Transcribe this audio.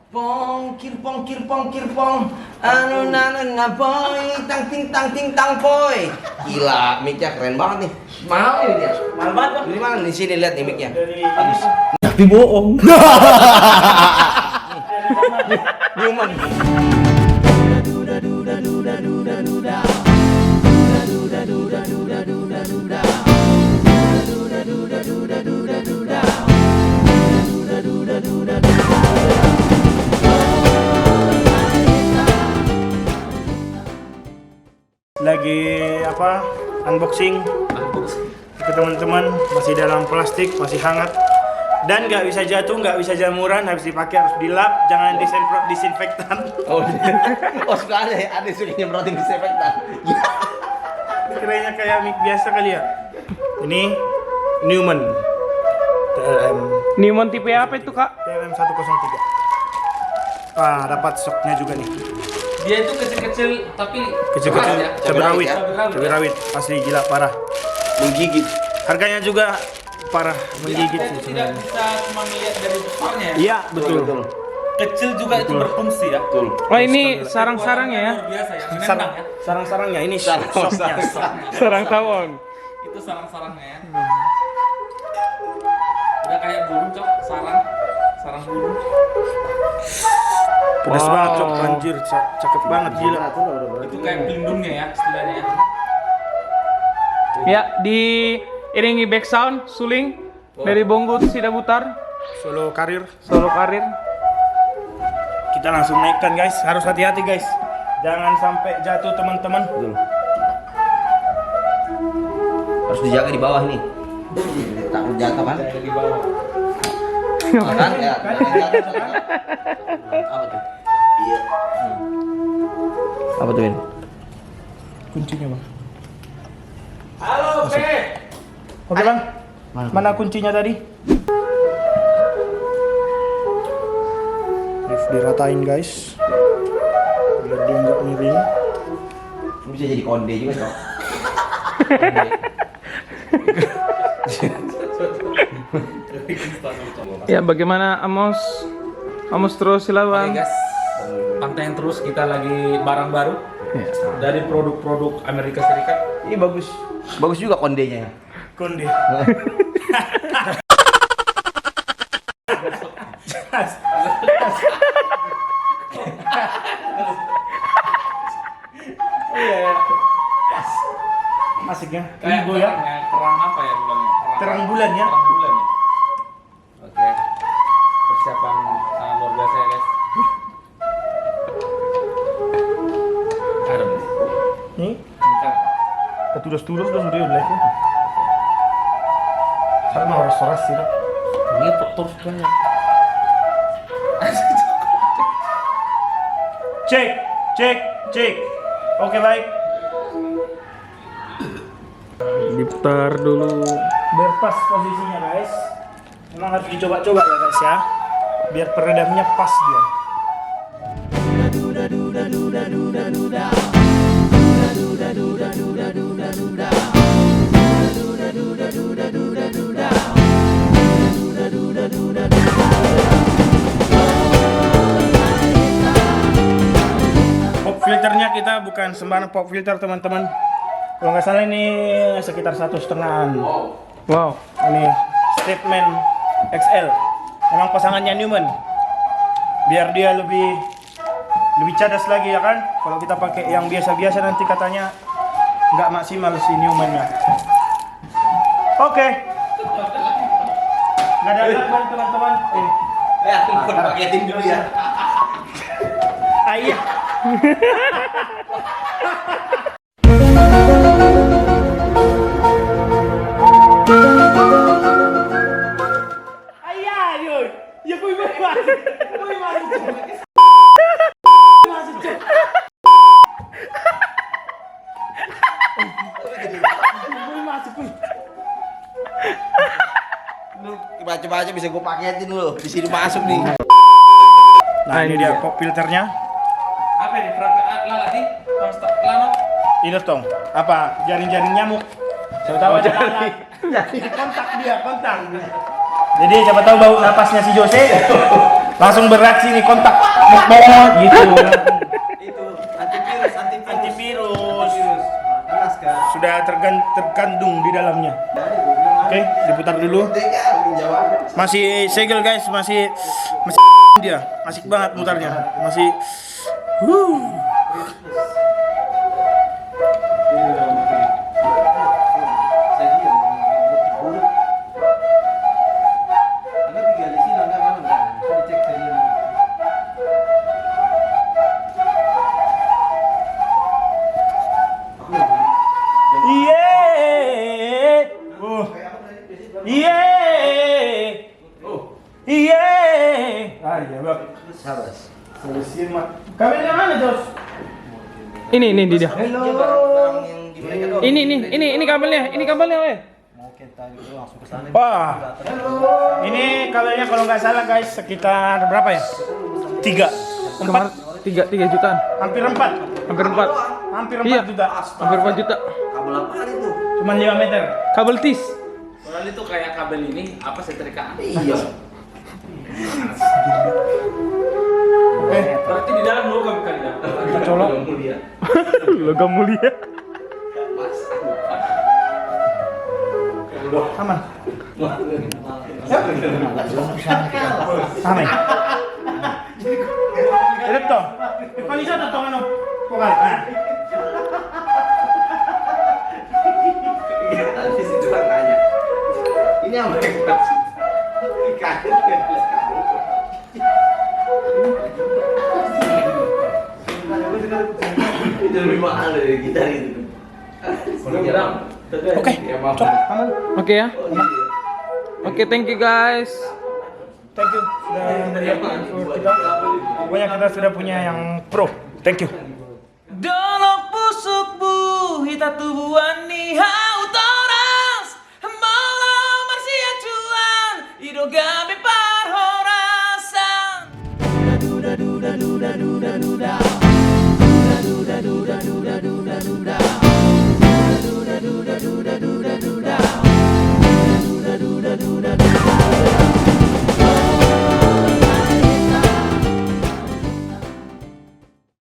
Pong, anu na boy, tang ting tang boy. Gila, mic-nya keren banget nih. Mahal ini dia. Mahal banget, Bang. Dari mana? Di sini lihat nih mic-nya. Bagus. Tapi bohong. Newman. Lagi apa? Unboxing. Ke teman-teman, masih dalam plastik, masih hangat. Dan nggak bisa jatuh, nggak bisa jamuran, habis dipakai harus dilap, jangan disinfektan. Oh, suka ada suka nyemprotin disinfektan. Kayaknya kayak mic biasa kali ya. Ini Newman TLM Newman tipe apa itu, Kak? TLM 103. Ah, dapat soknya juga nih. Dia itu kecil-kecil tapi Kecil-kecil keras ya. cabai rawit. Cabai Cabai rawit asli gila parah. Menggigit. Harganya juga parah, menggigit Kita sih itu tidak sebenarnya. bisa cuma melihat dari besarnya ya. Iya, betul. Kecil juga itu berfungsi ya. Betul. Oh, ini sarang-sarangnya ya? Luar biasa ya. Menendang Sarang, ya. sarang-sarangnya ini soknya. Sarang tawon. Itu sarang-sarangnya ya. Udah kayak burung, Cok. Sarang burung. Pedas Wow. banget, Cok. Anjir, cakep banget gila. Itu kayak pelindungnya ya istilahnya ya. Ya, diiringi back sound suling dari Bonggut Sidabutar, Solo karir. Solo Karir. Kita langsung naikkan, guys. Harus hati-hati, guys. Jangan sampai jatuh, teman-teman. Betul. Harus dijaga di bawah nih. Takut jatuh kan? Di bawah. Kan ya. Apa tuh? Iya. Apa tuh, Min? Kuncinya, Bang. Halo, Pe. Oke, Bang. Mana kuncinya tadi? Lift diratain, guys. Biar dia nggak miring. Ini bisa jadi konde juga, Cok. Ya, bagaimana Amos? Amos terus Oke, silakan. guys. Pantengin terus, kita lagi barang baru Ya. dari produk-produk Amerika Serikat. Ini bagus. Bagus juga kondenya. Konde. Iya. Asik ya. Kayak Ini ya. terang apa ya bilangnya? Terang bulan ya. Terang bulan ya. Oke. Persiapan sangat luar biasa ya, guys. Ada nih. Nih, Bentar. keturus-turus dah sudah udah. Sama restorasi dah. Ini terus banyak. Cek, cek, cek. Oke, baik. Diputar dulu. Biar pas posisinya, guys. Memang harus dicoba-coba ya, guys ya. Biar peredamnya pas dia. Pop filternya kita bukan sembarang pop filter, teman-teman. Kalau nggak salah ini sekitar 1,5-an. Wow. Ini Statement XL. Memang pasangannya Newman. Biar dia lebih cadas lagi ya kan. Kalau kita pakai yang biasa-biasa nanti katanya nggak maksimal si Newman-nya. Oke. Nggak ada apa teman-teman. Aku paketin dulu ya. Iya. Ayah, yuk. Ya kuy masuk. Kuy masuk. Masuk, Cok. Kuy masuk, kuy. Lu baca-baca bisa gue paketin lu. Di sini masuk nih. Nah, ini dia pop filternya. Apa ini? Lala di? Lano? Ini tong. Apa? Jaring-jaring nyamuk. Siapa tahu ada alat. Kontak dia, kontak. Jadi siapa tahu bau napasnya si Jose. Langsung bereaksi nih kontak. Gitu. Itu antivirus. Antivirus. Panas kan. Sudah terkandung di dalamnya. Oke, diputar dulu. Masih segel guys, masih dia. Asik banget mutarnya. Masih Kabelnya mana, Jos? Ini dia. Ini kabelnya, weh. Wah, ini kabelnya kalau nggak salah guys sekitar berapa ya? 4 3 jutaan. hampir 4 Iya. juta. Hampir 4 juta. Kabel apaan itu? Cuma 5 meter. Kabel tis. Padahal itu kayak kabel ini apa setrika? Iya. Oke, Berarti di dalam logam kan ya? kita colok. Logam mulia. Aman. Aman. Edit to. Ipalisa to tong ano. Pokal. Tadi si Tuhan nanya. Ini apa yang itu lebih mahal dari gitar itu. Oke. Cok, aman. Oke ya. Oke, thank you guys. Thank you sudah dari kita. Pokoknya kita sudah punya yang pro. Thank you. Dolok pusuk bu hita tubuhan ni autoras malam marsia cuan ido gabe par horasan duda duda duda duda duda